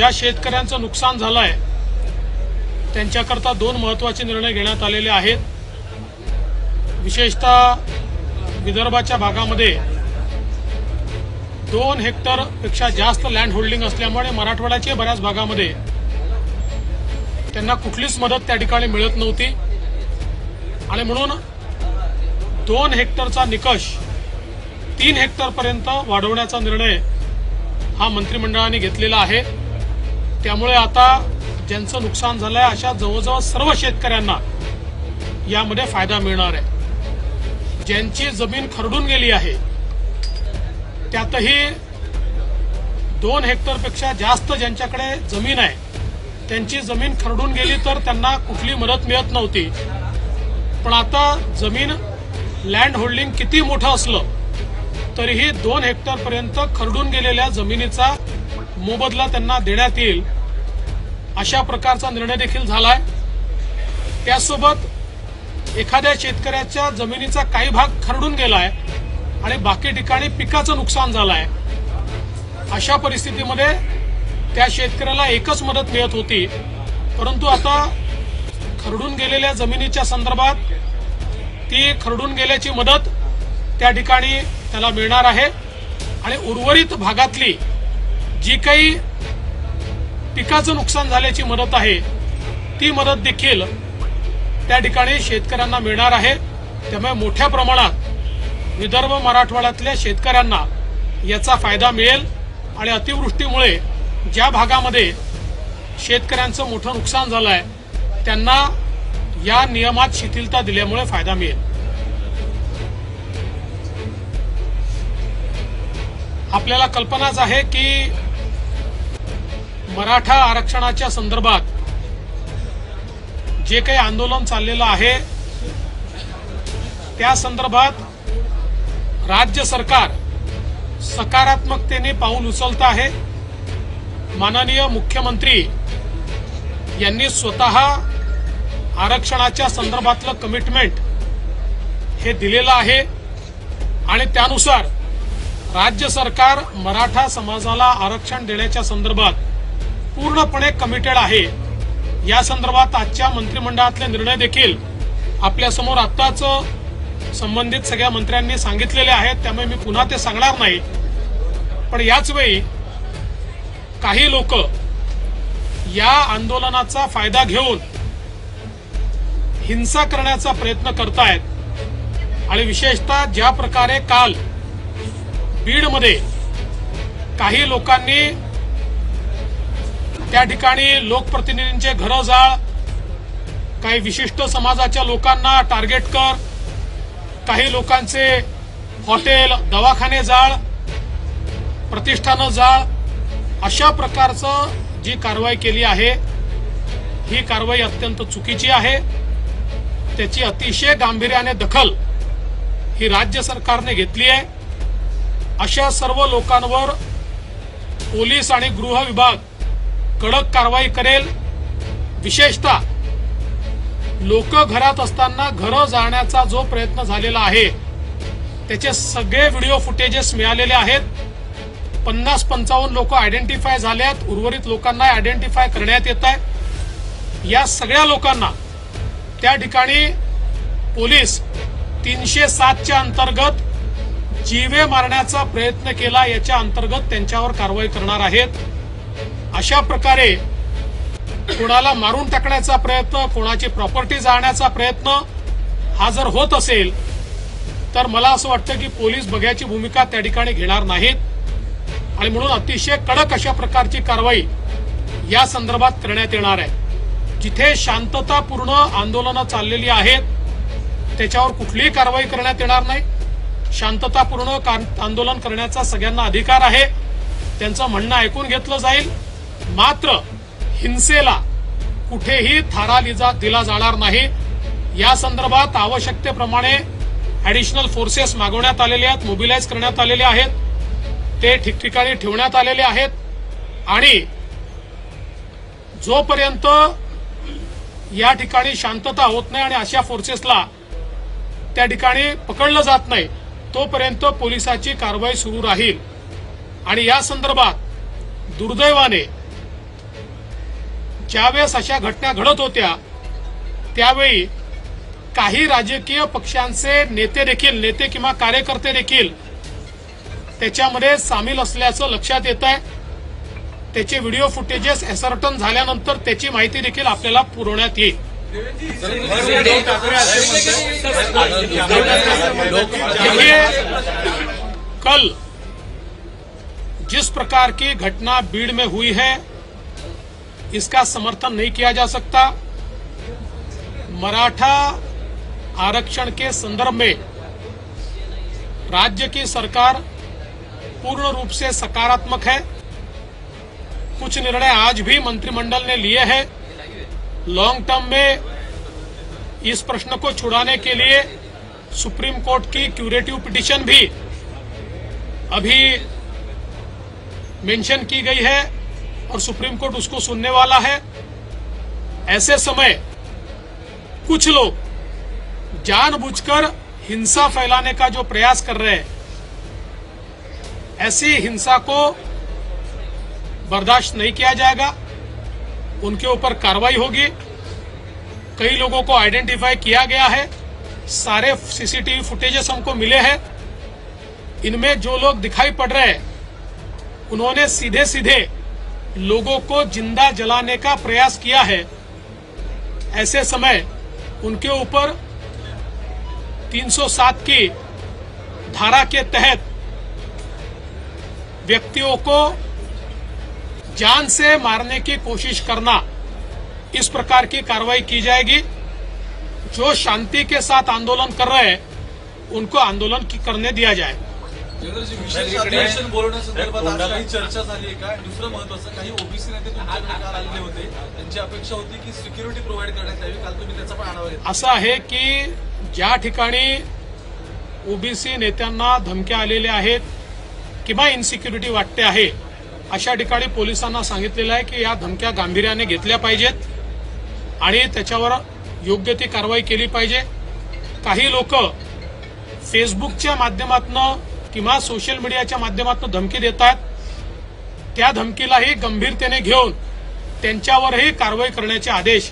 ज्या शेतकऱ्यांचं नुकसान झालंय त्यांच्याकरता दोन महत्त्वाचे निर्णय घेण्यात आलेले आहेत। विशेषतः विदर्भाच्या भागामध्ये 2 हेक्टर पेक्षा जास्त लँड होल्डिंग असल्यामुळे मराठवाड्याच्या बऱ्याच भागामध्ये त्यांना कुठलीच मदत त्या ठिकाणी मिळत नव्हती आणि म्हणून 2 हेक्टरचा निकष 3 हेक्टरपर्यंत वाढवण्याचा निर्णय हा मंत्रिमंडळाने घेतलेला आहे। त्यामुळे आता ज्यांचं नुकसान झालंय अशा जवळजवळ सर्व शेतकऱ्यांना यामध्ये फायदा मिळणार आहे। ज्यांची जमीन खरडून गेली आहे त्यातही 2 हेक्टरपेक्षा जास्त ज्यांच्याकडे जमीन आहे त्यांची जमीन खरडून गेली तर त्यांना कुठली मदत मिळत नव्हती। पण आता जमीन लँड होल्डिंग किती मोठं असलं तरीही 2 हेक्टरपर्यंत खरडून गेलेल्या जमिनीचा मोबदला त्यांना देण्यात येईल अशा प्रकारचा निर्णय देखील झालाय। त्यासोबत एखाद्या शेतकऱ्याच्या जमिनीचा काही भाग खरडून गेलाय आणि बाकी ठिकाणी पिकाचं नुकसान झालंय अशा परिस्थितीमध्ये त्या शेतकऱ्याला एकच मदत मिळत होती, परंतु आता खरडून गेलेल्या जमिनीच्या संदर्भात ती खरडून गेल्याची मदत त्या ठिकाणी त्याला मिळणार आहे आणि उर्वरित भागातली जी काही पिकाचं नुकसान झाल्याची मदत आहे ती मदत देखील त्या ठिकाणी शेतकऱ्यांना मिळणार आहे। त्यामुळे मोठ्या प्रमाणात विदर्भ मराठवाड्यातल्या शेतकऱ्यांना याचा फायदा मिळेल आणि अतिवृष्टीमुळे ज्या भागामध्ये शेतकऱ्यांचं मोठं नुकसान झालंय त्यांना या नियमात शिथिलता दिल्यामुळे फायदा मिळेल। आपल्याला कल्पनाच आहे की मराठा आरक्षणाच्या संदर्भात जे काही आंदोलन चाललेलं आहे त्या संदर्भात राज्य सरकार सकारात्मकतेने पाऊल उचलत आहे। माननीय मुख्यमंत्री यांनी स्वतः आरक्षणाच्या संदर्भातलं कमिटमेंट हे दिलेलं आहे आणि त्यानुसार राज्य सरकार मराठा समाजाला आरक्षण देण्याच्या संदर्भात पूर्णपणे कमिटेड आहे। या संदर्भात आजच्या मंत्रिमंडळातले निर्णय देखील आपल्या समोर आत्ताच संबंधित सगळ्या मंत्र्यांनी सांगितलेले आहेत, त्यामुळे मी पुन्हा ते सांगणार नाही। पण याच वेळी काही लोक या आंदोलनाचा फायदा घेऊन हिंसा करण्याचा प्रयत्न करतायत आणि विशेषतः ज्या प्रकारे काल बीडमध्ये काही लोकांनी त्या ठिकाणी लोकप्रतिनिधींचे घरं जाळ, काही विशिष्ट समाजाच्या लोकांना टार्गेट कर, काही लोकांचे हॉटेल दवाखाने जाळ, प्रतिष्ठानं जाळ, अशा प्रकारचं जी कारवाई केली आहे ही कारवाई अत्यंत चुकीची आहे। त्याची अतिशय गांभीर्याने दखल ही राज्य सरकारने घेतली आहे। अशा सर्व लोकांवर पोलीस आणि गृह विभाग कडक कारवाई करेल। विशेषतः लोक घरात असताना घरं जाळण्याचा जो प्रयत्न झालेला आहे त्याचे सगळे व्हिडिओ फुटेजेस मिळालेले आहेत। 50-55 लोक आयडेंटिफाय झालेत, उर्वरित लोकांना आयडेंटिफाय करण्यात येत आहे। या सगळ्या लोकांना त्या ठिकाणी पोलीस 307 अंतर्गत जीवे मारण्याचा प्रयत्न केला याच्या अंतर्गत त्यांच्यावर कारवाई करणार आहेत। अशा प्रकारे कोणाला मारून टाकण्याचा प्रयत्न, कोणाची प्रॉपर्टी जाळण्याचा प्रयत्न हा जर होत असेल तर मला असं वाटतं की पोलीस बघ्याची भूमिका त्या ठिकाणी घेणार नाहीत आणि म्हणून अतिशय कडक अशा प्रकारची कारवाई या संदर्भात करण्यात येणार आहे। जिथे शांततापूर्ण आंदोलनं चाललेली आहेत त्याच्यावर कुठलीही कारवाई करण्यात येणार नाही। शांततापूर्ण आंदोलन करण्याचा सगळ्यांना अधिकार आहे, त्यांचं म्हणणं ऐकून घेतलं जाईल। मात्र हिंसेला कुठेही थारा दिला जाणार नाही। या संदर्भात आवश्यकतेप्रमाणे ऍडिशनल फोर्सेस मागवण्यात आलेले आहेत, मोबिलाइज करण्यात आलेले आहेत, ते ठिकठिकाणी ठेवण्यात आलेले आहेत आणि जोपर्यंत या ठिकाणी शांतता होत नाही आणि अशा फोर्सेसला त्या ठिकाणी पकडलं जात नाही तोपर्यंत पोलिसाची कारवाई सुरू राहील। आणि या संदर्भात दुर्दैवाने ज्यावेळेस अशा घटना घडत होत्या त्यावेळी काही राजकीय पक्षांचे नेते किंवा कार्यकर्ते देखील त्याच्यामध्ये सामील असल्याचं लक्षात येत आहे। त्याचे व्हिडिओ फुटेजेस असर्टन झाल्यानंतर त्याची माहिती देखील आपल्याला पुरवण्यात येईल। कल जिस प्रकार की घटना बीड़ में हुई है इसका समर्थन नहीं किया जा सकता। मराठा आरक्षण के संदर्भ में राज्य की सरकार पूर्ण रूप से सकारात्मक है। कुछ निर्णय आज भी मंत्रिमंडल ने लिए हैं। लॉन्ग टर्म में इस प्रश्न को छुड़ाने के लिए सुप्रीम कोर्ट की क्यूरेटिव पिटीशन भी अभी मेंशन की गई है और सुप्रीम कोर्ट उसको सुनने वाला है। ऐसे समय कुछ लोग जानबूझकर हिंसा फैलाने का जो प्रयास कर रहे हैं, ऐसी हिंसा को बर्दाश्त नहीं किया जाएगा। उनके ऊपर कार्रवाई होगी। कई लोगों को आइडेंटिफाई किया गया है। सारे सीसीटीवी फुटेजेस हमको मिले हैं। इनमें जो लोग दिखाई पड़ रहे हैं उन्होंने सीधे सीधे लोगों को जिंदा जलाने का प्रयास किया है। ऐसे समय उनके ऊपर 307 की धारा के तहत व्यक्तियों को जान से मारने की कोशिश करना, इस प्रकार की कार्रवाई की जाएगी। जो शांति के साथ आंदोलन कर रहे हैं उनको आंदोलन करने दिया जाए। विशेष अधिवेशन बोलवण्यासंदर्भात आज काही चर्चा झाली आहे का? दुसरं महत्त्वाचं, काही ओबीसी नेते तुमच्याकडे काल आलेले होते, त्यांची अपेक्षा होती की सिक्युरिटी प्रोव्हाइड करण्यात यावी। काल तुम्ही त्याचा पण आढावा घेतला। असं आहे की ज्या ठिकाणी ओबीसी नेत्यांना धमक्या आलेल्या आहेत किंवा इन्सिक्युरिटी वाटते आहे अशा ठिकाणी पोलिसांना सांगितलेलं आहे की या धमक्या गांभीर्याने घेतल्या पाहिजेत आणि त्याच्यावर योग्य ती कारवाई केली पाहिजे। काही लोक फेसबुकच्या माध्यमातून किंवा सोशल मीडियाच्या माध्यमातून धमकी देतात। त्या धमकीलाही गंभीरतेने घेऊन त्यांच्यावरही कारवाई करण्याचे आदेश